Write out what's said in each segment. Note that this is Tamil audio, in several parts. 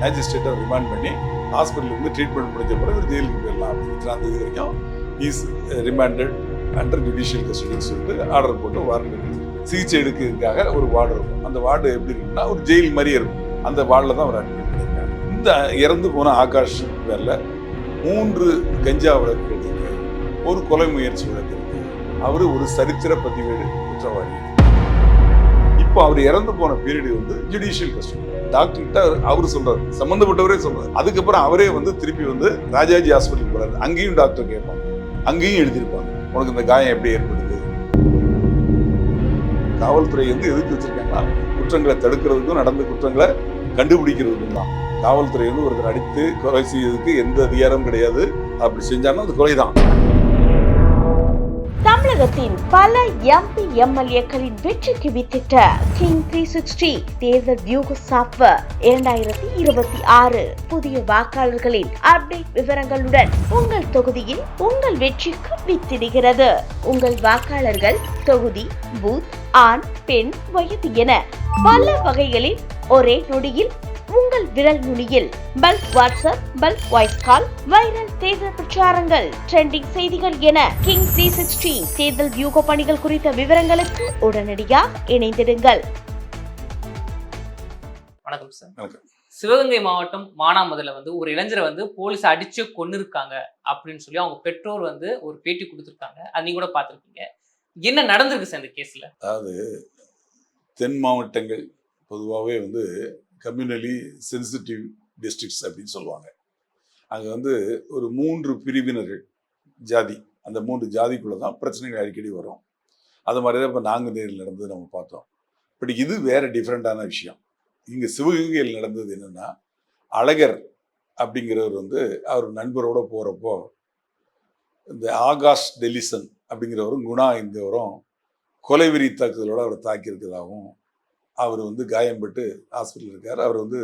மேஜிஸ்ட்ரேட்டை ரிமாண்ட் பண்ணி ஹாஸ்பிட்டலுக்கு ட்ரீட்மெண்ட் முடிஞ்ச பிறகு ஒரு ஜெயிலுக்கு போயிடலாம் அப்படின்னு அந்த இது வரைக்கும் இஸ் ரிமாண்டட் அண்டர் ஜுடிஷியல் கஸ்டடின்னு சொல்லிட்டு ஆர்டர் போட்டு வாரண்ட் சிகிச்சை எடுக்கிறதுக்காக ஒரு வார்டு இருக்கும். அந்த வார்டு எப்படி இருக்குன்னா ஒரு ஜெயில் மாதிரியே இருக்கும். அந்த வார்டில் தான் அவர் அட்மிட் பண்ணியிருக்காங்க. இந்த இறந்து போன ஆகாஷ் பேரில் 3 கஞ்சா வழக்குகள் இருக்கு, ஒரு கொலை முயற்சி வழக்கு இருக்கு. அவர் ஒரு சரித்திர பதிவேடு குற்றவாளி. இப்போ அவர் இறந்து போன பீரியட் வந்து ஜுடிஷியல் கஸ்டடி. டாக்டர்கிட்ட அவர் சொல்றாரு, சம்பந்தப்பட்டவரே சொல்றாரு. அதுக்கப்புறம் அவரே வந்து திருப்பி வந்து ராஜாஜி ஹாஸ்பிட்டலுக்கு போறாரு. அங்கேயும் டாக்டர் கேட்பாங்க, அங்கேயும் எழுதியிருப்பாங்க உனக்கு இந்த காயம் எப்படி ஏற்படுது. காவல்துறை வந்து எதுக்கு வச்சிருக்காங்கன்னா குற்றங்களை தடுக்கிறதுக்கும் நடந்த குற்றங்களை கண்டுபிடிக்கிறதுக்கும் தான். காவல்துறை வந்து ஒருத்தர் அடித்து கொலை செய்யறதுக்கு எந்த அதிகாரமும் கிடையாது. அப்படி செஞ்சாலும் அது கொலைதான். தமிழகத்தின் பல எம்பி எம்எல்ஏக்களின் வெற்றிக்கு வித்திட்ட கிங் 360 தேர்தல் வியூக சாப்ட்வேர் 2026 புதிய வாக்காளர்களின் அப்டேட் விவரங்களுடன் உங்கள் தொகுதியில் உங்கள் வெற்றிக்கு வித்திடுகிறது. உங்கள் வாக்காளர்கள் தொகுதி, பூத், ஆண், பெண், வயது என பல வகைகளில் ஒரே நொடியில் உங்கள் விரல் நுனியில் bulk WhatsApp, bulk voice call, viral தேர்தல் பிரச்சாரங்கள், ட்ரெண்டிங் செய்திகள் என கிங் 360 தேர்தல் வியூக பணிகள் குறித்த விவரங்களுக்கு உடனடியாக இணைந்திடுங்கள். வணக்கம் சார். வணக்கம். சிவகங்கை மாவட்டம் மானாமதுல வந்து ஒரு இளைஞரை வந்து போலீஸ் அடிச்சு கொன்னு இருக்காங்க அப்படின்னு சொல்லி அவங்க பெற்றோர் வந்து ஒரு பேட்டி கொடுத்துருக்காங்க. அது நீங்க கூட பார்த்துருக்கீங்க. என்ன நடந்திருக்கு சார் இந்த கேஸ்ல? அதாவது தென் மாவட்டங்கள் பொதுவாகவே வந்து கம்யூனலி சென்சிட்டிவ் டிஸ்ட்ரிக்ட்ஸ் அப்படின்னு சொல்லுவாங்க. அங்கே வந்து ஒரு 3 பிரிவினர்கள் ஜாதி, அந்த 3 ஜாதிக்குள்ளே தான் பிரச்சனைகள் அடிக்கடி வரும். அது மாதிரி தான் இப்போ நாங்குநேரில் நடந்தது நம்ம பார்த்தோம். பட் இது வேறு டிஃப்ரெண்ட்டான விஷயம். இங்கே சிவகங்கையில் நடந்தது என்னென்னா, அழகர் அப்படிங்கிறவர் வந்து அவர் நண்பரோடு போகிறப்போ இந்த ஆகாஷ் டெலிசன் அப்படிங்கிறவரும் குணா என்கிறவரும் கொலைவெறி தாக்குதலோடு அவரை தாக்கியிருக்கிறதாகவும், அவர் வந்து காயம்பட்டு ஹாஸ்பிட்டல் இருக்கார். அவர் வந்து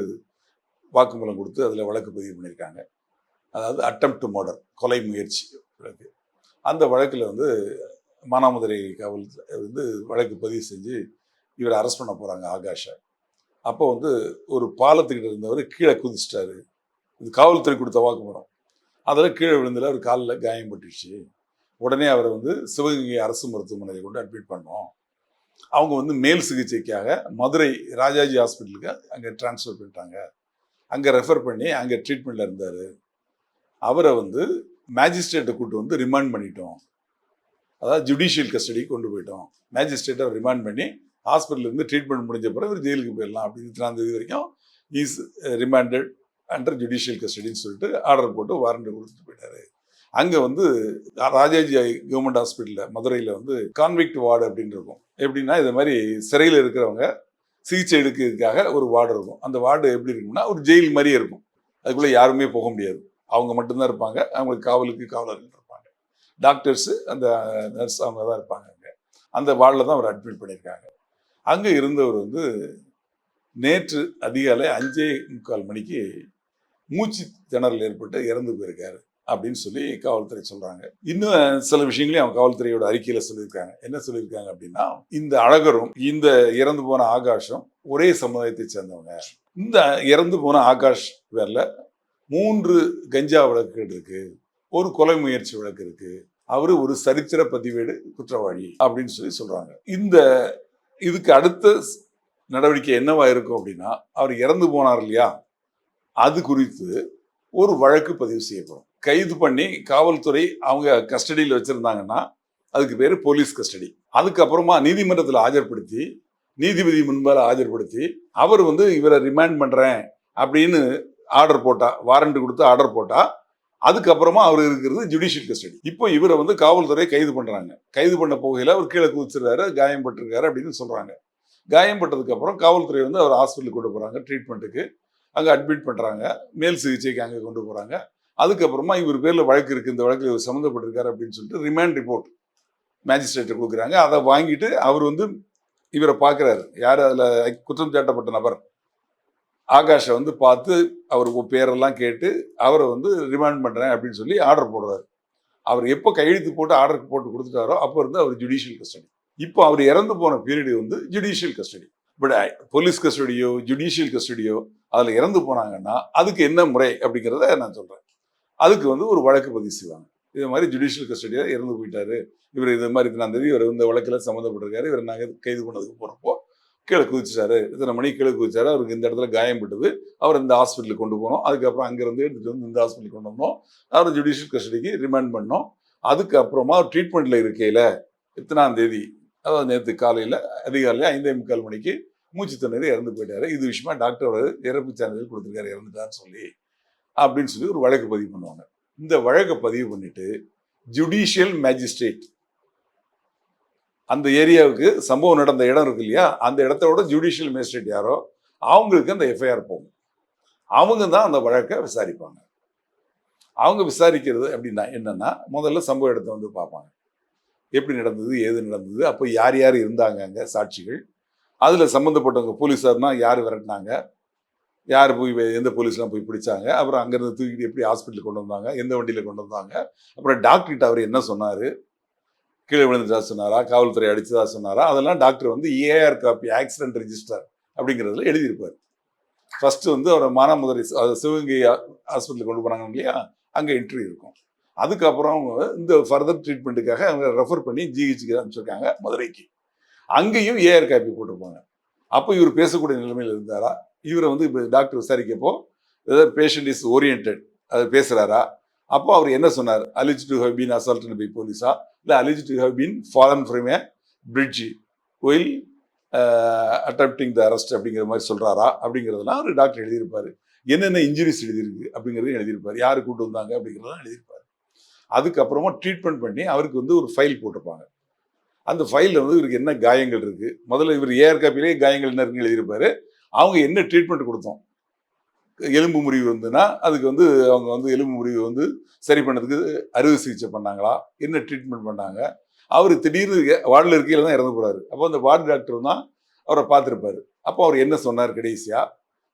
வாக்குமூலம் கொடுத்து அதில் வழக்கு பதிவு பண்ணியிருக்காங்க. அதாவது அட்டெம்ப்ட் டு மர்டர், கொலை முயற்சி வழக்கு. அந்த வழக்கில் வந்து மானாமதுரை காவல் வந்து வழக்கு பதிவு செஞ்சு இவரை அரெஸ்ட் பண்ண போகிறாங்க ஆகாஷை. அப்போ வந்து ஒரு பாலத்துக்கிட்ட இருந்தவர் கீழே குதிச்சிட்டாரு. இது காவல்துறை கொடுத்த வாக்குமூலம். அதில் கீழே விழுந்ததில் அவர் காலில் காயம்பட்டுச்சு. உடனே அவரை வந்து சிவகங்கை அரசு மருத்துவமனையை கொண்டு அட்மிட் பண்ணோம். அவங்க வந்து மேல் சிகிச்சைக்காக மதுரை ராஜாஜி ஹாஸ்பிட்டலுக்கு அங்கே டிரான்ஸ்ஃபர் பண்ணிட்டாங்க. அங்கே ரெஃபர் பண்ணி அங்கே ட்ரீட்மெண்ட்டில் இருந்தார். அவரை வந்து மேஜிஸ்ட்ரேட்டை கூட்டு வந்து ரிமாண்ட் பண்ணிட்டோம். அதாவது ஜுடிஷியல் கஸ்டடிக்கு கொண்டு போயிட்டோம். மேஜிஸ்ட்ரேட்டை ரிமாண்ட் பண்ணி ஹாஸ்பிட்டலேருந்து ட்ரீட்மெண்ட் முடிஞ்ச பிறகு ஒரு ஜெயிலுக்கு போயிடலாம் அப்படின்னு 3 வரைக்கும் இஸ் ரிமாண்டட் அண்டர் ஜுடிஷியல் கஸ்டடின்னு சொல்லிட்டு ஆர்டர் போட்டு வாரண்ட் கொடுத்துட்டு போயிட்டாரு. அங்கே வந்து ராஜாஜி கவர்மெண்ட் ஹாஸ்பிட்டலில் மதுரையில் வந்து கான்விக்ட் வார்டு அப்படின்னு இருக்கும். எப்படின்னா இது மாதிரி சிறையில் இருக்கிறவங்க சிகிச்சை எடுக்கிறதுக்காக ஒரு வார்டு இருக்கும். அந்த வார்டு எப்படி இருக்கும்னா ஒரு ஜெயில் மாதிரியே இருக்கும். அதுக்குள்ளே யாருமே போக முடியாது. அவங்க மட்டும்தான் இருப்பாங்க. அவங்களுக்கு காவலர்கள் இருப்பாங்க. டாக்டர்ஸு, அந்த நர்ஸ் அவங்க தான் இருப்பாங்க. அங்கே அந்த வார்டில் தான் அவர் அட்மிட் பண்ணியிருக்காங்க. அங்கே இருந்தவர் வந்து நேற்று அதிகாலை 5:45 மணிக்கு மூச்சு திணறல் ஏற்பட்டு இறந்து போயிருக்காரு அப்படின்னு சொல்லி காவல்துறை சொல்றாங்க. இன்னும் சில விஷயங்களையும் அவங்க காவல்துறையோட அறிக்கையில சொல்லியிருக்காங்க. என்ன சொல்லியிருக்காங்க அப்படின்னா, இந்த அழகரும் இந்த இறந்து போன ஆகாஷும் ஒரே சமுதாயத்தை சேர்ந்தவங்க. இந்த இறந்து போன ஆகாஷ் பேர்ல 3 கஞ்சா வழக்குகள் இருக்கு, ஒரு கொலை முயற்சி வழக்கு இருக்கு. அவரு ஒரு சரித்திர பதிவேடு குற்றவாளி அப்படின்னு சொல்லி சொல்றாங்க. இதுக்கு அடுத்த நடவடிக்கை என்னவா இருக்கும் அப்படின்னா, அவர் இறந்து போனார் இல்லையா, அது குறித்து ஒரு வழக்கு பதிவு செய்யப்படும். கைது பண்ணி காவல்துறை அவங்க கஸ்டடியில் வச்சிருந்தாங்கன்னா அதுக்கு பேர் போலீஸ் கஸ்டடி. அதுக்கப்புறமா நீதிமன்றத்தில் ஆஜர்படுத்தி, நீதிபதி முன்பால் ஆஜர்படுத்தி, அவர் வந்து இவரை ரிமாண்ட் பண்றேன் அப்படின்னு ஆர்டர் போட்டா, வாரண்ட் கொடுத்து ஆர்டர் போட்டா, அதுக்கப்புறமா அவர் இருக்கிறது ஜுடிஷியல் கஸ்டடி. இப்போ இவரை வந்து காவல்துறை கைது பண்றாங்க. கைது பண்ண போகையில அவர் கீழே குதிச்சிருக்காரு, காயம்பட்டிருக்காரு அப்படின்னு சொல்றாங்க. காயம்பட்டதுக்கு அப்புறம் காவல்துறை வந்து அவர் ஹாஸ்பிட்டலுக்கு கொண்டு போறாங்க ட்ரீட்மெண்ட்டுக்கு. அங்கே அட்மிட் பண்ணுறாங்க, மேல் சிகிச்சைக்கு அங்கே கொண்டு போகிறாங்க. அதுக்கப்புறமா இவர் பேரில் வழக்கு இருக்குது, இந்த வழக்கில் இவர் சம்மந்தப்பட்டிருக்காரு அப்படின்னு சொல்லிட்டு ரிமாண்ட் ரிப்போர்ட் மேஜிஸ்ட்ரேட்டை கொடுக்குறாங்க. அதை வாங்கிட்டு அவர் வந்து இவரை பார்க்குறாரு. யார் அதில் குற்றம் சாட்டப்பட்ட நபர் ஆகாஷை வந்து பார்த்து அவர் பேரெல்லாம் கேட்டு அவரை வந்து ரிமாண்ட் பண்ணுறேன் அப்படின்னு சொல்லி ஆர்டர் போடுறாரு. அவர் எப்போ கையெழுத்து போட்டு ஆர்டர் போட்டு கொடுத்துட்டாரோ அப்போ இருந்து அவர் ஜுடிஷியல் கஸ்டடி. இப்போ அவர் இறந்து போன பீரியடு வந்து ஜுடிஷியல் கஸ்டடி. பட் போலீஸ் கஸ்டடியோ ஜுடிஷியல் கஸ்டடியோ அதில் இறந்து போனாங்கன்னா அதுக்கு என்ன முறை அப்படிங்கிறத நான் சொல்கிறேன். அதுக்கு வந்து ஒரு வழக்கு பதிவு செய்வாங்க. இது மாதிரி ஜுடிஷியல் கஸ்டடியாக இறந்து போயிட்டாரு, இவர் இது மாதிரி நான் தெரியும், இவர் இந்த வழக்கில் சம்மந்தப்பட்டிருக்காரு, இவர் நாங்கள் கைது பண்ணதுக்கு போகிறப்போ கீழே குதிச்சிட்டாரு, இத்தனை மணிக்கு கீழே குதிச்சாரு, அவருக்கு இந்த இடத்துல காயம்பட்டது, அவர் இந்த ஹாஸ்பிட்டலுக்கு கொண்டு போனோம், அதுக்கப்புறம் அங்கேருந்து எடுத்துகிட்டு வந்து இந்த ஹாஸ்பிட்டலுக்கு கொண்டு வந்தோம், அவர் ஜுடிஷியல் கஸ்டடிக்கு ரிமாண்ட் பண்ணோம். அதுக்கப்புறமா அவர் ட்ரீட்மெண்ட்டில் இருக்கையில் இத்தனாம் தேதி, அதாவது நேற்று காலையில் அதிகாலையில் 5:45 மணிக்கு மூச்சு திணறி இறந்து போயிட்டாரு, இது விஷயமா டாக்டர் இறப்பு சான்றிதழ் கொடுத்துருக்காரு இறந்துட்டான்னு சொல்லி அப்படின்னு சொல்லி ஒரு வழக்கு பதிவு பண்ணுவாங்க. இந்த வழக்கை பதிவு பண்ணிட்டு ஜுடிஷியல் மேஜிஸ்ட்ரேட் அந்த ஏரியாவுக்கு சம்பவம் நடந்த இடம் இருக்கு இல்லையா, அந்த இடத்தோட ஜுடிஷியல் மேஜிஸ்ட்ரேட் யாரோ அவங்களுக்கு அந்த எஃப்ஐஆர் போகும். அவங்க தான் அந்த வழக்கை விசாரிப்பாங்க. அவங்க விசாரிக்கிறது அப்படின்னா என்னன்னா, முதல்ல சம்பவ இடத்தை வந்து பார்ப்பாங்க, எப்படி நடந்தது, ஏது நடந்தது, அப்போ யார் யார் இருந்தாங்க அங்கே சாட்சிகள், அதில் சம்மந்தப்பட்டவங்க போலீஸார்னா யார் விரட்டினாங்க, யார் போய் எந்த போலீஸ்லாம் போய் பிடிச்சாங்க, அப்புறம் அங்கேருந்து தூக்கிட்டு எப்படி ஹாஸ்பிட்டலுக்கு கொண்டு வந்தாங்க, எந்த வண்டியில் கொண்டு வந்தாங்க, அப்புறம் டாக்டர்கிட்ட அவர் என்ன சொன்னார், கீழே விழுந்துட்டா சொன்னாரா, காவல்துறை அடிச்சதா சொன்னாரா, அதெல்லாம் டாக்டர் வந்து ஏஆர் காப்பி ஆக்சிடென்ட் ரெஜிஸ்டர் அப்படிங்கிறதுல எழுதியிருப்பார். ஃபர்ஸ்ட் வந்து அவரை மானாமதுரை சிவகங்கை ஹாஸ்பிட்டலுக்கு கொண்டு போனாங்க இல்லையா, அங்கே என்ட்ரி இருக்கும். அதுக்கப்புறம் அவங்க இந்த ஃபர்தர் ட்ரீட்மெண்ட்டுக்காக அவங்க ரெஃபர் பண்ணி ஜிஹெச்சுக்கு அனுப்பிச்சிருக்காங்க மதுரைக்கு. அங்கேயும் ஏஆர் காப்பி போட்டிருப்பாங்க. அப்போ இவர் பேசக்கூடிய நிலைமையில் இருந்தாரா, இவரை வந்து இப்போ டாக்டர் விசாரிக்கப்போ ஏதாவது பேஷண்ட் இஸ் ஓரியன்ட் அது பேசுகிறாரா, அப்போ அவர் என்ன சொன்னார், alleged to have been assaulted by போலீஸா, இல்லை alleged to have been fallen from a bridge while attempting the arrest அப்படிங்கிற மாதிரி சொல்கிறாரா அப்படிங்கிறதெல்லாம் அவர் டாக்டர் எழுதியிருப்பார். என்னென்ன இன்ஜுரிஸ் எழுதியிருக்கு அப்படிங்கிறதையும் எழுதியிருப்பார், யார் கூட்டு வந்தாங்க அப்படிங்கிறதெல்லாம் எழுதியிருப்பார். அதுக்கப்புறமா ட்ரீட்மெண்ட் பண்ணி அவருக்கு வந்து ஒரு ஃபைல் போட்டிருப்பாங்க. அந்த ஃபைலில் வந்து இவருக்கு என்ன காயங்கள் இருக்குது, முதல்ல இவர் ஏஆர் காப்பிலே காயங்கள் என்ன இருக்குன்னு எழுதியிருப்பார். அவங்க என்ன ட்ரீட்மெண்ட் கொடுத்தோம், எலும்பு முறிவு இருந்ததுன்னா அதுக்கு வந்து அவங்க வந்து எலும்பு முறிவு வந்து சரி பண்ணதுக்கு அறுவை சிகிச்சை பண்ணாங்களா, என்ன ட்ரீட்மெண்ட் பண்ணாங்க, அவர் திடீர்னு வார்டில் இருக்கையில் தான் இறந்து போகிறாரு. அப்போ அந்த வார்டு டாக்டர் தான் அவரை பார்த்துருப்பாரு. அப்போ அவர் என்ன சொன்னார் கடைசியாக,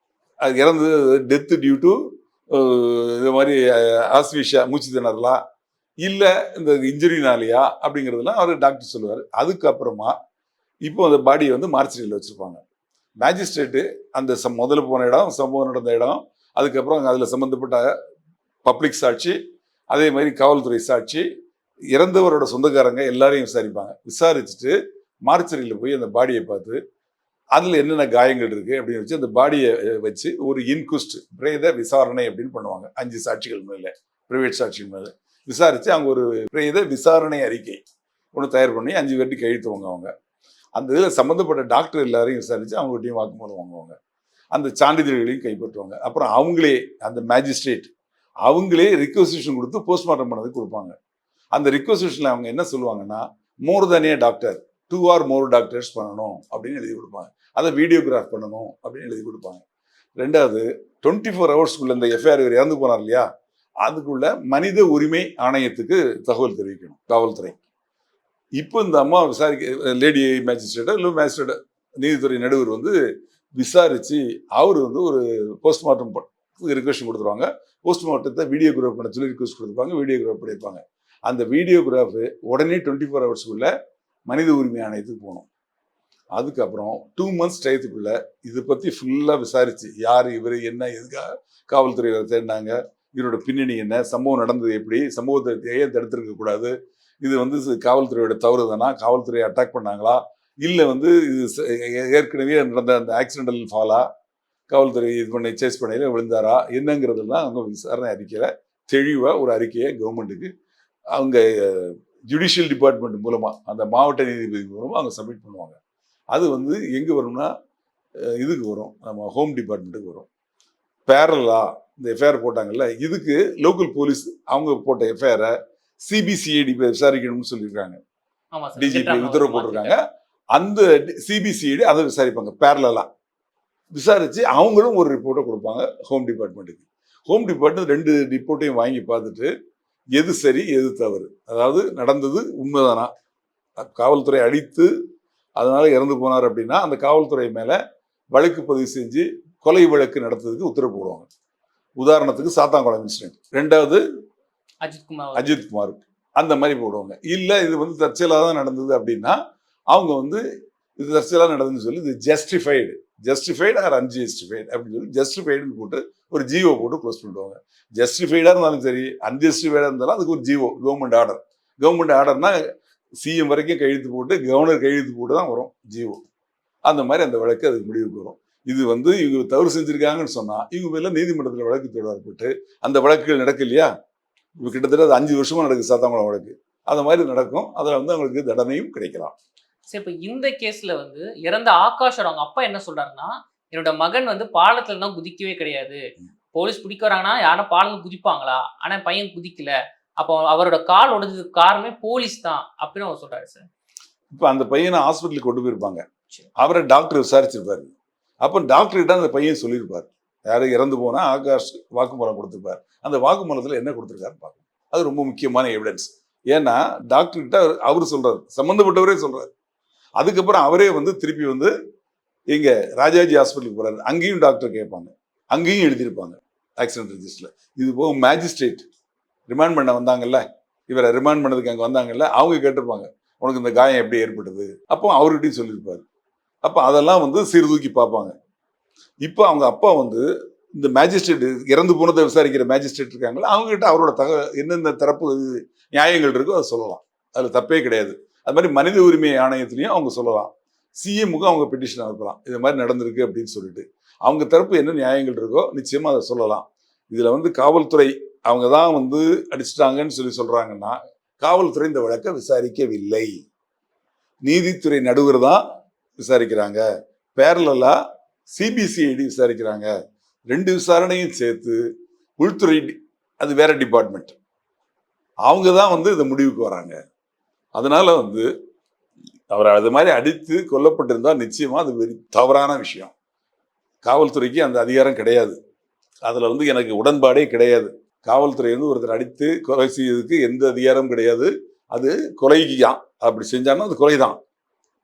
அது இறந்து டெத்து டியூ டு இது மாதிரி ஆஸ்வீஷா மூச்சு திணறலாம், இல்லை இந்த இன்ஜுரினாலையா அப்படிங்கிறதுலாம் அவர் டாக்டர் சொல்லுவார். அதுக்கப்புறமா இப்போ அந்த பாடியை வந்து மார்ச்சரியில் வச்சுருப்பாங்க. மேஜிஸ்ட்ரேட்டு அந்த முதல்ல போன இடம், சம்பவம் நடந்த இடம், அதுக்கப்புறம் அதில் சம்மந்தப்பட்ட பப்ளிக் சாட்சி, அதே மாதிரி காவல்துறை சாட்சி, இறந்தவரோட சொந்தக்காரங்க எல்லாரையும் விசாரிப்பாங்க. விசாரிச்சுட்டு மார்ச்சரியில் போய் அந்த பாடியை பார்த்து அதில் என்னென்ன காயங்கள் இருக்குது அப்படின்னு வச்சு அந்த பாடியை வச்சு ஒரு இன்குஸ்ட் பிரேத விசாரணை அப்படின்னு பண்ணுவாங்க. 5 சாட்சிகள் மேலே, பிரைவேட் சாட்சிகள் மேலே விசாரித்து அவங்க ஒரு பிரேத விசாரணை அறிக்கை ஒன்று தயார் பண்ணி 5 பேர்ட்டு கையெழுத்துவாங்க. அவங்க அந்த இதில் சம்மந்தப்பட்ட டாக்டர் எல்லாரையும் விசாரித்து அவங்ககிட்டையும் வாக்குமூலம் வாங்குவாங்க, அந்த சான்றிதழ்களையும் கைப்பற்றுவாங்க. அப்புறம் அவங்களே அந்த மேஜிஸ்ட்ரேட் அவங்களே ரிக்வசிஷன் கொடுத்து போஸ்ட்மார்ட்டம் பண்ணதுக்கு கொடுப்பாங்க. அந்த ரிக்வசிஷனில் அவங்க என்ன சொல்லுவாங்கன்னா, மோர் தேன் ஏ டாக்டர் 2 or more டாக்டர்ஸ் பண்ணணும் அப்படின்னு எழுதி கொடுப்பாங்க, அதை வீடியோகிராஃப் பண்ணணும் அப்படின்னு எழுதி கொடுப்பாங்க. ரெண்டாவது 24 ஹவர்ஸ்க்குள்ள இந்த எஃப்ஐஆர் இவர் இறந்து போனார் இல்லையா, அதுக்குள்ள மனித உரிமை ஆணையத்துக்கு தகவல் தெரிவிக்கணும் காவல்துறை. இப்போ இந்த அம்மா விசாரிக்க லேடி மேஜிஸ்ட்ரேட்டோ இல்லை மேஜிஸ்ட்ரேட் நீதித்துறை நடுவர் வந்து விசாரித்து அவர் வந்து ஒரு போஸ்ட்மார்ட்டம் ரிக்வெஸ்ட் கொடுத்துருவாங்க. போஸ்ட்மார்ட்டத்தை வீடியோகிராஃப் பண்ண சொல்லி ரிக்வெஸ்ட் கொடுத்துருப்பாங்க, வீடியோகிராஃப் பண்ணியிருப்பாங்க. அந்த வீடியோகிராஃபு உடனே 24 ஹவர்ஸ்க்குள்ள மனித உரிமை ஆணையத்துக்கு போகணும். அதுக்கப்புறம் 2 months டயத்துக்குள்ள இதை பற்றி ஃபுல்லாக விசாரித்து யார் இவர், என்ன எதுக்காக காவல்துறை தேடினாங்க, இவரோட பின்னணி என்ன, சம்பவம் நடந்தது எப்படி, சம்பவத்தை ஏன் தடுத்திருக்கக்கூடாது, இது வந்து காவல்துறையோட தவறு தானா, காவல்துறையை அட்டாக் பண்ணாங்களா, இல்லை வந்து இது ஏற்கனவே நடந்த அந்த ஆக்சிடென்டல் ஃபாலா, காவல்துறை இது பண்ணி சேஸ் பண்ணையில் விழுந்தாரா, என்னங்கிறதெல்லாம் அவங்க விசாரணை அறிக்கையில் தெளிவாக ஒரு அறிக்கையை கவர்மெண்ட்டுக்கு அவங்க ஜுடிஷியல் டிபார்ட்மெண்ட் மூலமாக அந்த மாவட்ட நீதிபதி மூலமாக அவங்க சப்மிட் பண்ணுவாங்க. அது வந்து எங்கே வரும்னா இதுக்கு வரும், நம்ம ஹோம் டிபார்ட்மெண்ட்டுக்கு வரும். பேரலா இந்த எஃப்ஐஆர் போட்டாங்கல்ல, இதுக்கு லோக்கல் போலீஸ் அவங்க போட்ட எஃப்ஐஆரை சிபிசிஐடி விசாரிக்கணும்னு சொல்லியிருக்காங்க, டிஜிபி உத்தரவு போட்டிருக்காங்க. அந்த சிபிசிஐடி அதை விசாரிப்பாங்க, பேரலா விசாரித்து அவங்களும் ஒரு ரிப்போர்ட்டை கொடுப்பாங்க ஹோம் டிபார்ட்மெண்ட்டுக்கு. ஹோம் டிபார்ட்மெண்ட் 2 ரிப்போர்ட்டையும் வாங்கி பார்த்துட்டு எது சரி எது தவறு, அதாவது நடந்தது உண்மைதானா, காவல்துறை அடித்து அதனால இறந்து போனார் அப்படின்னா அந்த காவல்துறை மேலே வழக்கு பதிவு செஞ்சு கொலை வழக்கு நடத்துறதுக்கு உத்தரவு போடுவாங்க. உதாரணத்துக்கு சாத்தாங்குளம் இன்சிடென்ட், 2வது அஜித்குமார், அந்த மாதிரி போடுவாங்க. இல்லை இது வந்து தற்செயலாக தான் நடந்தது அப்படின்னா அவங்க வந்து இது தற்செயலாக நடந்துன்னு சொல்லி இது ஜஸ்டிஃபைடு ஆர் அன்ஜஸ்டிஃபைடு அப்படின்னு சொல்லி ஜஸ்டிஃபைடுன்னு போட்டு ஒரு ஜிஓ போட்டு க்ளோஸ் பண்ணிடுவாங்க. ஜஸ்டிஃபைடாக இருந்தாலும் சரி, அன்ஜஸ்டிஃபைடாக இருந்தாலும் அதுக்கு ஒரு ஜிஓ, கவர்மெண்ட் ஆர்டர்னா சிஎம் வரைக்கும் கையெழுத்து போட்டு கவர்னர் கையெழுத்து போட்டு தான் வரும் ஜிஓ. அந்த மாதிரி அந்த வழக்கு அதுக்கு முடிவுக்கு வரும். இது இவங்க தவறு செஞ்சிருக்காங்கன்னு சொன்னா இவங்க மேல நீதிமன்றத்தில் வழக்கு தொடரப்பட்டு அந்த வழக்குகள் நடக்கலையா, இப்போ கிட்டத்தட்ட அது 5 வருஷமா நடக்குது சாத்தாங்குளம் வழக்கு. அந்த மாதிரி நடக்கும். அதில் அவங்களுக்கு தண்டனையும் கிடைக்கலாம். சரி, இப்போ இந்த கேஸ்ல இறந்த ஆகாஷோட அவங்க அப்பா என்ன சொல்றாருன்னா, என்னோட மகன் பாலத்துல தான் குதிக்கவே கிடையாது. போலீஸ் பிடிக்க வராங்கன்னா யாரும் பாலம் குதிப்பாங்களா, ஆனா பையன் குதிக்கல. அப்போ அவரோட கால் உடைஞ்சதுக்கு காரணமே போலீஸ் தான் அப்படின்னு அவர் சொல்றாரு சார். இப்போ அந்த பையனை ஹாஸ்பிட்டலுக்கு கொண்டு போயிருப்பாங்க. அவரை டாக்டர் விசாரிச்சிருப்பாரு. அப்போ டாக்டர் கிட்ட அந்த பையன் சொல்லியிருப்பார், யாரும் இறந்து போனா ஆகாஷ் வாக்குமூலம் கொடுத்துருப்பார். அந்த வாக்குமூலத்தில் என்ன கொடுத்துருக்காருன்னு பார்க்கணும். அது ரொம்ப முக்கியமான எவிடன்ஸ். ஏன்னா டாக்டர் கிட்ட அவர் சொல்றாரு, சம்மந்தப்பட்டவரே சொல்றாரு. அதுக்கப்புறம் அவரே திருப்பி இங்க ராஜாஜி ஹாஸ்பிட்டலுக்கு போறாரு. அங்கேயும் டாக்டர் கேட்பாங்க, அங்கேயும் எழுதியிருப்பாங்க ஆக்சிடென்ட் ரெஜிஸ்டர்ல. இது போக மேஜிஸ்ட்ரேட் ரிமாண்ட் பண்ண வந்தாங்கல்ல, இவரை ரிமாண்ட் பண்ணதுக்கு அங்கே வந்தாங்கல்ல, அவங்க கேட்டிருப்பாங்க உனக்கு இந்த காயம் எப்படி ஏற்பட்டது. அப்போ அவர்கிட்டையும் சொல்லியிருப்பாரு. அப்போ அதெல்லாம் சீர்தூக்கி பார்ப்பாங்க. இப்போ அவங்க அப்பா இந்த மேஜிஸ்ட்ரேட் இறந்து போனதை விசாரிக்கிற மேஜிஸ்ட்ரேட் இருக்காங்களா, அவங்ககிட்ட அவரோட என்னென்ன தரப்பு நியாயங்கள் இருக்கோ அதை சொல்லலாம். அதில் தப்பே கிடையாது. அது மாதிரி மனித உரிமை ஆணையத்திலையும் அவங்க சொல்லலாம். சிஎம்முக்கு அவங்க பெட்டிஷன் அனுப்பலாம், இது மாதிரி நடந்திருக்கு அப்படின்னு சொல்லிட்டு. அவங்க தரப்பு என்ன நியாயங்கள் இருக்கோ நிச்சயமா அதை சொல்லலாம். இதுல காவல்துறை அவங்க தான் அடிச்சிட்டாங்கன்னு சொல்றாங்கன்னா, காவல்துறை இந்த வழக்கை விசாரிக்கவில்லை. நீதித்துறை நடுவர் தான் விசாரிக்கிறாங்க. பேரலா சிபிசிஐடி விசாரிக்கிறாங்க. 2 விசாரணையும் சேர்த்து உள்துறை, அது வேற டிபார்ட்மெண்ட், அவங்க தான் இந்த முடிவுக்கு வராங்க. அதனால அவர் அது மாதிரி அடித்து கொல்லப்பட்டிருந்தா நிச்சயமா அது தவறான விஷயம். காவல்துறைக்கு அந்த அதிகாரம் கிடையாது. அதுல எனக்கு உடன்பாடே கிடையாது. காவல்துறை ஒருத்தர் அடித்து கொலை செய்யறதுக்கு எந்த அதிகாரமும் கிடையாது. அது கொலைக்கு தான். அப்படி செஞ்சாலும் அது கொலைதான்.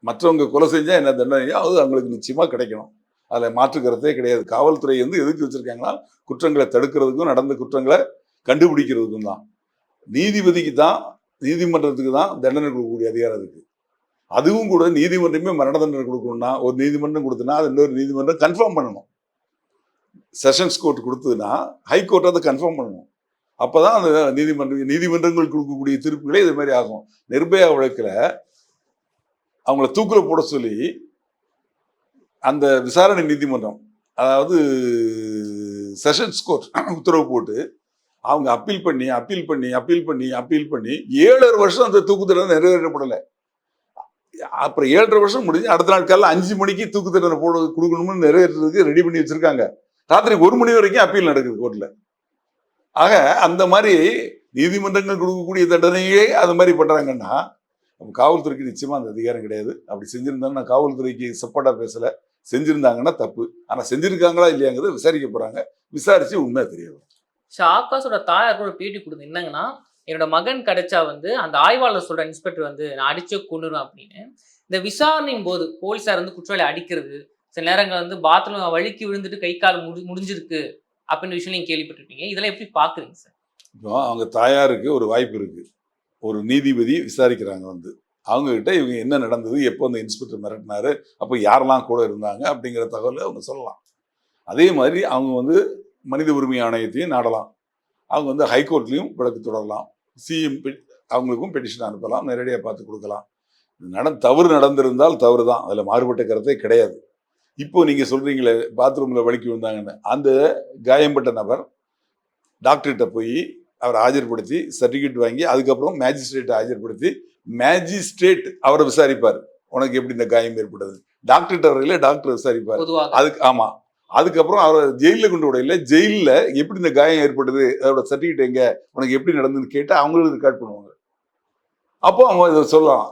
மற்றவங்க கொலை செஞ்சா என்ன தண்டனையோ அது அவங்களுக்கு நிச்சயமா கிடைக்கணும். அதுல மாற்றுக்கிறதே கிடையாது. காவல்துறை எதுக்கு வச்சிருக்காங்கன்னா, குற்றங்களை தடுக்கிறதுக்கும் நடந்த குற்றங்களை கண்டுபிடிக்கிறதுக்கும் தான். நீதிபதிக்கு தான், நீதிமன்றத்துக்கு தான் தண்டனை கொடுக்கக்கூடிய அதிகாரம் இருக்கு. அதுவும் கூட நீதிமன்றமே மரண தண்டனை கொடுக்கணும்னா, ஒரு நீதிமன்றம் கொடுத்தனா அது இன்னொரு நீதிமன்றம் கன்ஃபார்ம் பண்ணணும். செஷன்ஸ் கோர்ட் கொடுத்ததுன்னா ஹைகோர்ட் அதை கன்ஃபார்ம் பண்ணணும். அப்போதான் அந்த நீதிமன்றங்கள் கொடுக்கக்கூடிய தீர்ப்புகளே இது மாதிரி ஆகும். நிர்பயா வழக்கில் அவங்கள தூக்குல போட சொல்லி அந்த விசாரணை நீதிமன்றம், அதாவது செஷன்ஸ் கோர்ட் உத்தரவு போட்டு அவங்க அப்பீல் பண்ணி 7 வருஷம் அந்த தூக்கு தண்டனை நிறைவேற்றப்படலை. அப்புறம் 7.5 வருஷம் முடிஞ்சு அடுத்த நாள் காலையில் 5 மணிக்கு தூக்கு தண்டனை கொடுக்கணும்னு நிறைவேற்றுறதுக்கு ரெடி பண்ணி வச்சிருக்காங்க. ராத்திரி 1 மணி வரைக்கும் அப்பீல் நடக்குது கோர்ட்ல. ஆக அந்த மாதிரி நீதிமன்றங்கள் கொடுக்கக்கூடிய தண்டனையே அது மாதிரி பண்றாங்கன்னா, காவல்துறைக்கு நிச்சயமா அந்த அதிகாரம் கிடையாது. அப்படி செஞ்சிருந்தாங்கன்னா, நான் காவல்துறைக்கு சப்போர்ட்டா பேசல, செஞ்சிருந்தாங்கன்னா தப்பு. ஆனா செஞ்சிருக்காங்களா இல்லையாங்கிறத விசாரிக்க போறாங்க. விசாரிச்சு உண்மை தெரியாது. ஆகாஷோட தாயாருக்கு ஒரு பேட்டி கொடுத்து என்னங்கன்னா, என்னோட மகன் கிடைச்சா அந்த ஆய்வாளர் சொல்ற இன்ஸ்பெக்டர் நான் அடிச்சே கொன்னுருவேன் அப்படின்னு. இந்த விசாரணையின் போது போலீஸார் குற்றவாளி அடிக்கிறது, சில நேரங்கள் பாத்ரூம் வழுக்கி விழுந்துட்டு கை கால் முடிஞ்சிருக்கு அப்படின்னு விஷயம் நீங்க கேள்விப்பட்டிருப்பீங்க. இதெல்லாம் எப்படி பாக்குறீங்க சார்? இப்போ அவங்க தாயாருக்கு ஒரு வாய்ப்பு இருக்கு. ஒரு நீதிபதி விசாரிக்கிறாங்க அவங்க கிட்ட இவங்க என்ன நடந்தது, எப்போ அந்த இன்ஸ்பெக்டர் மிரட்டினாரு, அப்போ யாரெல்லாம் கூட இருந்தாங்க அப்படிங்கிற தகவலை அவங்க சொல்லலாம். அதே மாதிரி அவங்க மனித உரிமை ஆணையத்தையும் நாடலாம். அவங்க ஹைகோர்ட்லையும் வழக்கு தொடரலாம். சிஎம் அவங்களுக்கும் பெட்டிஷன் அனுப்பலாம், நேரடியாக பார்த்து கொடுக்கலாம். தவறு நடந்திருந்தால் தவறு தான், அதில் மாறுபட்ட கருத்தே கிடையாது. இப்போ நீங்க சொல்றீங்களே பாத்ரூம்ல வழுக்கி விழுந்தாங்கன்னு, அந்த காயம்பட்ட நபர் டாக்டர்கிட்ட போய் அவரை ஆஜர்படுத்தி சர்டிஃபிகேட் வாங்கி அதுக்கப்புறம் மேஜிஸ்ட்ரேட்டை ஆஜர்படுத்தி மேஜிஸ்ட்ரேட் அவரை விசாரிப்பார், உனக்கு எப்படி இந்த காயம் ஏற்பட்டது. டாக்டர்கிட்ட வரையில டாக்டர் விசாரிப்பார். அதுக்கு ஆமா, அதுக்கப்புறம் அவரை ஜெயிலில் கொண்டு விடையில ஜெயிலில் எப்படி இந்த காயம் ஏற்பட்டது, அதோட சர்டிஃபிகேட் எங்க, உனக்கு எப்படி நடந்ததுன்னு கேட்டு அவங்களும் ரெக்கார்ட் பண்ணுவாங்க. அப்போ அவங்க இதை சொல்லலாம்,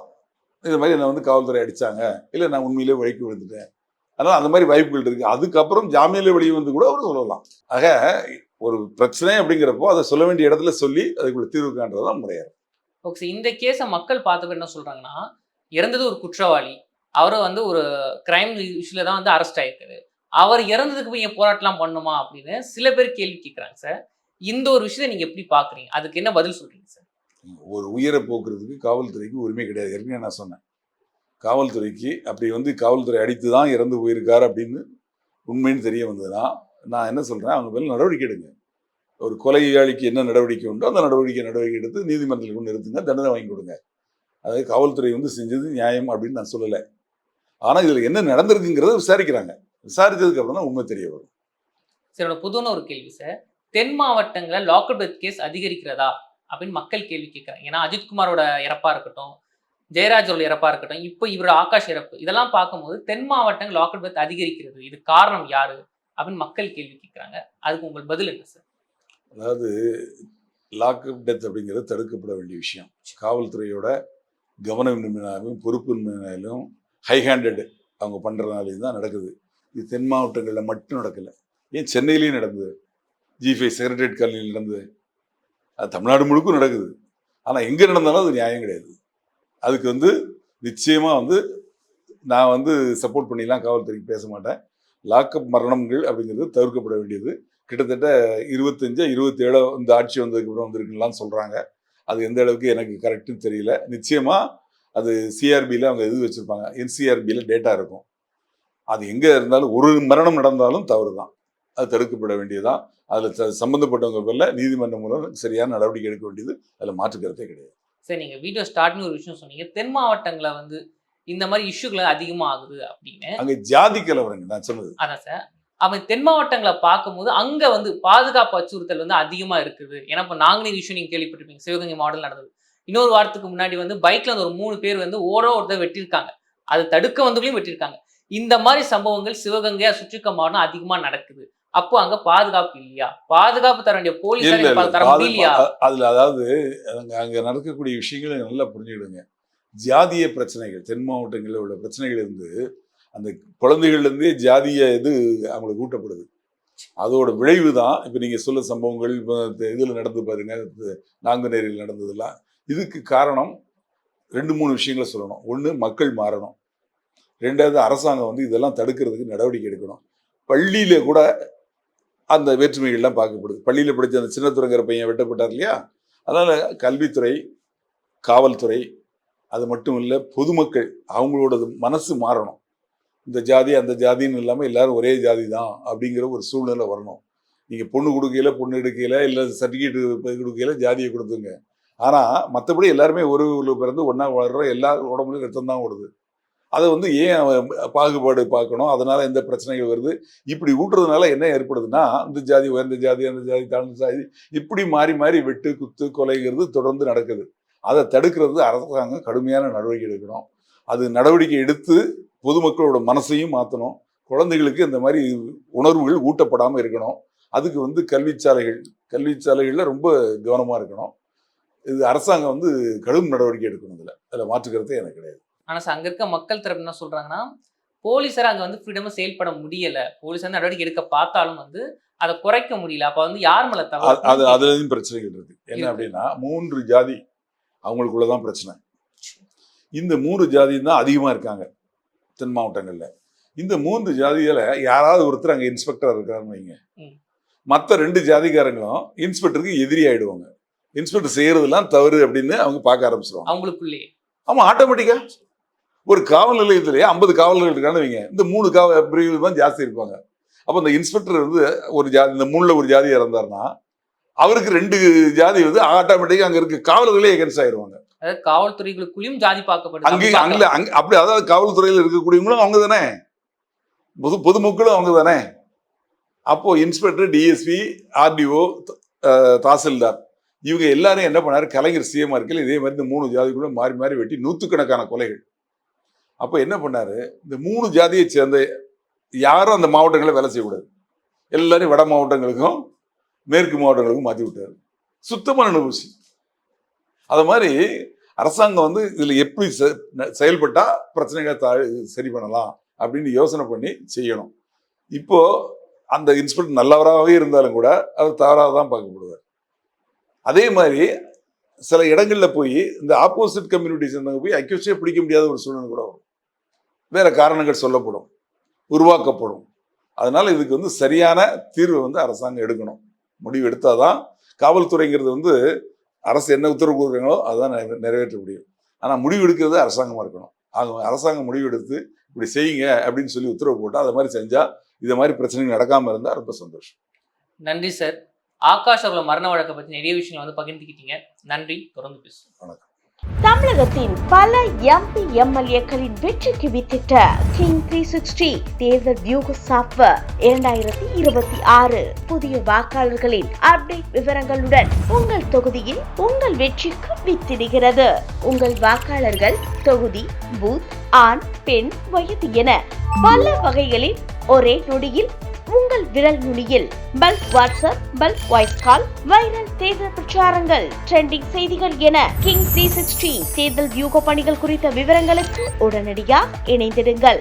இது மாதிரி என்னை காவல்துறை அடிச்சாங்க, இல்லை நான் உண்மையிலே வழுக்கி விழுந்துட்டேன். அதனால அந்த மாதிரி வாய்ப்புகள் இருக்கு. அதுக்கப்புறம் ஜாமீனில் வெளியே கூட அவர் சொல்லலாம். ஆக ஒரு பிரச்சனை அப்படிங்கிறப்போ அதை சொல்ல வேண்டிய இடத்துல சொல்லி அதுக்குள்ள தீர்வு காண்றதுதான் முறையா. ஓகே, இந்த கேஸை மக்கள் பார்த்தப்ப என்ன சொல்றாங்கன்னா, இறந்தது ஒரு குற்றவாளி, அவரை ஒரு கிரைம் இஷ்யூல தான் அரெஸ்ட் ஆயிருக்காரு, அவர் இறந்ததுக்கு போய் போராட்டம்லாம் பண்ணுமா அப்படின்னு சில பேர் கேள்வி கேட்குறாங்க சார். இந்த ஒரு விஷயத்தை நீங்க எப்படி பாக்குறீங்க, அதுக்கு என்ன பதில் சொல்றீங்க சார்? ஒரு உயிரை போக்குறதுக்கு காவல்துறைக்கு உரிமை கிடையாது. ஏற்கனவே நான் சொன்னேன், காவல்துறைக்கு அப்படி வந்து காவல்துறை அடித்து தான் இறந்து போயிருக்காரு அப்படின்னு உண்மைன்னு தெரிய வந்ததுன்னா நான் என்ன சொல்கிறேன், அவங்க மேலே நடவடிக்கை எடுங்க. ஒரு கொலையாளிக்கு என்ன நடவடிக்கை உண்டோ அந்த நடவடிக்கை எடுத்து நீதிமன்றத்தில் கொண்டு நிறுத்துங்க, தண்டனை வாங்கி கொடுங்க. அதாவது காவல்துறை வந்து செஞ்சது நியாயம் அப்படின்னு நான் சொல்லலை. ஆனால் இதில் என்ன நடந்திருக்குங்கிறத விசாரிக்கிறாங்க. விசாரித்ததுக்கு அப்புறம் தான் உண்மை தெரிய வரும். சார் பொதுவான ஒரு கேள்வி சார், தென் மாவட்டங்களில் லாக்அப் டெத் கேஸ் அதிகரிக்கிறதா அப்படின்னு மக்கள் கேள்வி கேட்குறாங்க. ஏன்னா அஜித்குமாரோட இறப்பா இருக்கட்டும், ஜெயராஜோட இறப்பா இருக்கட்டும், இப்போ இவரோட ஆகாஷ் இறப்பு, இதெல்லாம் பார்க்கும்போது தென் மாவட்டங்கள் லாக்அப் டெத் அதிகரிக்கிறது, இது காரணம் யாரு அப்படின்னு மக்கள் கேள்வி கேட்குறாங்க. அதுக்கு உங்கள் பதில் என்ன சார்? அதாவது லாக்அப் டெத் அப்படிங்கிறது தடுக்கப்பட வேண்டிய விஷயம். காவல்துறையோட கவனமின்மையினாலும் பொறுப்பின்மையினாலும் ஹை ஹேண்டட் அவங்க பண்ணுறதுனாலையும் தான் நடக்குது. இது தென் மாவட்டங்களில் மட்டும் நடக்கலை, ஏன் சென்னையிலையும் நடந்தது, G5 செக்ரட்டரியேட் காலனியில் நடந்தது, அது தமிழ்நாடு முழுக்கும் நடக்குது. ஆனால் எங்கே நடந்தாலும் அது நியாயம் கிடையாது. அதுக்கு வந்து நிச்சயமாக வந்து நான் வந்து சப்போர்ட் பண்ணிலாம் காவல்துறைக்கு பேச மாட்டேன். லாக்அப் மரணங்கள் அப்படிங்கிறது தவிர்க்கப்பட வேண்டியது. கிட்டத்தட்ட 25 27 இந்த ஆட்சி வந்ததுக்கப்புறம் வந்திருக்குலாம் சொல்கிறாங்க. அது எந்த அளவுக்கு எனக்கு கரெக்டுன்னு தெரியல. நிச்சயமாக அது சிஆர்பியில் அவங்க இது வச்சுருப்பாங்க, NCRBயில் டேட்டா இருக்கும். அது எங்கே இருந்தாலும் ஒரு மரணம் நடந்தாலும் தவறு தான், அது தடுக்கப்பட வேண்டியதுதான். அதில் சம்மந்தப்பட்டவங்க பேரில் நீதிமன்றம் மூலம் சரியான நடவடிக்கை எடுக்க வேண்டியது, அதில் மாற்றுக்கிறதே கிடையாது. சரி, நீங்கள் வீடியோ ஸ்டார்ட்னு ஒரு விஷயம் சொன்னீங்க, தென் மாவட்டங்களில் வந்து இந்த மாதிரி இஷ்யூக்கள் அதிகமாக ஆகுது அப்படின்னு. அங்கே ஜாதி கலவரங்க நான் சொன்னது. அதான் சார், அவன் தென் மாவட்டங்களை பார்க்கும்போது அங்கே வந்து பாதுகாப்பு அச்சுறுத்தல் வந்து அதிகமாக இருக்குது. ஏன்னா இப்போ நாங்குநேரி இஷ்யூ நீங்கள் கேள்விப்பட்டிருப்பீங்க, சிவகங்கை மாவட்டம் நடந்தது. இன்னொரு வாரத்துக்கு முன்னாடி வந்து பைக்ல வந்து ஒரு 3 பேர் வந்து ஒருத்தர் வெட்டியிருக்காங்க, அது தடுக்க வந்தவங்களையும் வெட்டியிருக்காங்க. இந்த மாதிரி சம்பவங்கள் சிவகங்கை சுற்றிக்க மாவட்டம் அதிகமா நடக்குது. அப்போ அங்க பாதுகாப்பு இல்லையா? பாதுகாப்பு தர வேண்டிய போலீஸ் தர முடியலையா? அதுல அதாவது அங்க நடக்கக்கூடிய விஷயங்களை நல்லா புரிஞ்சுக்கிடுங்க. ஜாதிய பிரச்சனைகள், தென் மாவட்டங்களில் உள்ள பிரச்சனைகள் இருந்து அந்த குழந்தைகள்ல இருந்தே ஜாதிய இது அவங்களுக்கு ஊட்டப்படுது. அதோட விளைவு தான் இப்போ நீங்க சொல்ல சம்பவங்கள். இதுல நடந்து பாருங்க, நாங்குநேரியில் நடந்ததெல்லாம். இதுக்கு காரணம் 2-3 விஷயங்களை சொல்லணும். ஒன்று, மக்கள் மாறணும். 2வது, அரசாங்கம் வந்து இதெல்லாம் தடுக்கிறதுக்கு நடவடிக்கை எடுக்கணும். பள்ளியில கூட அந்த வேற்றுமைகள்லாம் பார்க்கப்படுது. பள்ளியில் படித்த அந்த சின்னத்துறைங்கிற பையன் வெட்டப்பட்டார் இல்லையா? அதனால கல்வித்துறை, காவல்துறை, அது மட்டும் இல்லை, பொதுமக்கள் அவங்களோட மனசு மாறணும். இந்த ஜாதி அந்த ஜாதின்னு இல்லாமல் எல்லாரும் ஒரே ஜாதி தான் அப்படிங்கிற ஒரு சூழ்நிலை வரணும். நீங்கள் பொண்ணு கொடுக்கையில, பொண்ணு எடுக்கையில, இல்லை சர்டிஃபிகேட் கொடுக்கையில ஜாதியை கொடுத்துங்க. ஆனால் மற்றபடி எல்லாருமே ஒரு ஊரில் பிறந்து ஒன்றா வளர்ற, எல்லா உடம்புலையும் ரத்தம் தான் ஓடுது. அதை வந்து ஏன் பாகுபாடு பார்க்கணும்? அதனால எந்த பிரச்சனைகள் வருது? இப்படி ஊட்டுறதுனால என்ன ஏற்படுதுன்னா, இந்த ஜாதி உயர்ந்த ஜாதி, அந்த ஜாதி தாழ்ந்த ஜாதி, இப்படி மாறி மாறி வெட்டு குத்து கொலைங்கிறது தொடர்ந்து நடக்குது. அதை தடுக்கிறது அரசாங்கம் கடுமையான நடவடிக்கை எடுக்கணும். அது நடவடிக்கை எடுத்து பொதுமக்களோட மனசையும் மாற்றணும். குழந்தைகளுக்கு இந்த மாதிரி உணர்வுகள் ஊட்டப்படாமல் இருக்கணும். அதுக்கு வந்து கல்விச்சாலைகளில் ரொம்ப கவனமாக இருக்கணும். இது அரசாங்கம் வந்து கடும் நடவடிக்கை எடுக்கணும். அதில் மாற்றுக்கிறதே எனக்கு கிடையாது. ஆனால் அங்கே இருக்க மக்கள் தரப்பு என்ன சொல்றாங்கன்னா, போலீஸார் அங்கே வந்து ஃப்ரீடமாக செயல்பட முடியல, போலீஸார் நடவடிக்கை எடுக்க பார்த்தாலும் வந்து அதை குறைக்க முடியல. அப்போ வந்து யார் மேலே தவறு? அதுலயும் பிரச்சனைகள் இருக்கு. என்ன அப்படின்னா, 3 ஜாதி அவங்களுக்குள்ளதான் பிரச்சனை. இந்த 3 ஜாதி தான் அதிகமாக இருக்காங்க தென் மாவட்டங்களில். இந்த 3 ஜாதியில யாராவது ஒருத்தர் அங்கே இன்ஸ்பெக்டர் இருக்காருன்னு வைங்க, மற்ற 2 ஜாதிக்காரங்களும் இன்ஸ்பெக்டருக்கு எதிரி ஆயிடுவாங்க. இன்ஸ்பெக்டர் செய்யறதுலாம் தவறு அப்படின்னு அவங்க பார்க்க ஆரம்பிச்சிருவாங்க அவங்களுக்குள்ளே. ஆமா, ஆட்டோமேட்டிக்கா ஒரு காவல் நிலையத்திலேயே 50 காவலர்கள் இருக்கான்னு வைங்க, இந்த 3 பிரிவு தான் ஜாஸ்தி இருப்பாங்க. அப்போ இந்த இன்ஸ்பெக்டர் வந்து ஒரு ஜாதி, இந்த 3ல ஒரு ஜாதியா இருந்தாருன்னா அவருக்கு 2 ஜாதி வந்து ஆட்டோமேட்டிக்கா அங்க இருக்க காவலர்களே எகென்ஸ்ட் ஆயிடுவாங்க. அதாவது காவல்துறைகளுக்குள்ளேயும் ஜாதி பார்க்கப்படுது. அப்படி அதாவது காவல்துறையில் இருக்கக்கூடியவங்களும் அவங்க தானே, பொதுமக்களும் அவங்க தானே. அப்போ இன்ஸ்பெக்டர், டிஎஸ்பி, ஆர்டிஓ, தாசில்தார், இவங்க எல்லாரும் என்ன பண்ணாரு, கலைஞர் சிஎம் இருக்கையில் இதே மாதிரி இந்த 3 ஜாதிக்குள்ள மாறி மாறி வெட்டி 100கணக்கான கொலைகள். அப்போ என்ன பண்ணாரு, இந்த 3 ஜாதியை சேர்ந்த யாரும் அந்த மாவட்டங்களில் வேலை செய்யக்கூடாது, எல்லாரும் வட மாவட்டங்களுக்கும் மேற்கு மாவட்டங்களுக்கும் மாற்றி விட்டாரு. சுத்தமான அனுபவிச்சு. அது மாதிரி அரசாங்கம் வந்து இதில் எப்படி செயல்பட்டா பிரச்சனைகளை சரி பண்ணலாம் அப்படின்னு யோசனை பண்ணி செய்யணும். இப்போ அந்த இன்ஸ்பெக்டர் நல்லவராகவே இருந்தாலும் கூட அவர் தவறாக தான் பார்க்கப்படுவார். அதே மாதிரி சில இடங்களில் போய் இந்த ஆப்போசிட் கம்யூனிட்டி சேர்ந்தவங்க போய் அக்யூஸ்டே பிடிக்க முடியாத ஒரு சூழ்நிலை கூட வரும். வேற காரணங்கள் சொல்லப்படும், உருவாக்கப்படும். அதனால இதுக்கு வந்து சரியான தீர்வை வந்து அரசாங்கம் எடுக்கணும். முடிவு எடுத்தாதான் காவல்துறைங்கிறது வந்து அரசு என்ன உத்தரவு கொடுக்குறாங்களோ அதுதான் நிறைவேற்ற முடியும். ஆனால் முடிவு எடுக்கிறது அரசாங்கமாக இருக்கணும். அரசாங்கம் முடிவெடுத்து இப்படி செய்யுங்க அப்படின்னு சொல்லி உத்தரவு போட்டால் அதை மாதிரி செஞ்சால் இதை மாதிரி பிரச்சனைகள் நடக்காமல் இருந்தால் ரொம்ப சந்தோஷம். நன்றி சார். ஆகாஷ் அவர்கள மரண வழக்கை பற்றி நிறைய விஷயங்கள் வந்து பகிர்ந்துக்கிட்டீங்க. நன்றி. தொடர்ந்து பேசுவோம். வணக்கம். தமிழகத்தின் பல எம்பி எம்எல்ஏக்களின் வெற்றிக்கு வித்திட்ட கிங் 360 தேர்தல் வியூக சாப்ட்வேர் 2026 புதிய வாக்காளர்களின் அப்டேட் விவரங்களுடன் உங்கள் தொகுதியில் உங்கள் வெற்றிக்கு வித்திடுகிறது. உங்கள் வாக்காளர்கள் தொகுதி, பூத், ஆண், பெண், வயது என பல வகைகளில் ஒரே நொடியில் உங்கள் விரல் நுனியில் bulk WhatsApp, bulk voice call, viral தேர்தல் பிரச்சாரங்கள், ட்ரெண்டிங் செய்திகள் என கிங் 360 தேர்தல் வியூக பணிகள் குறித்த விவரங்களுக்கு உடனடியாக இணைந்திடுங்கள்.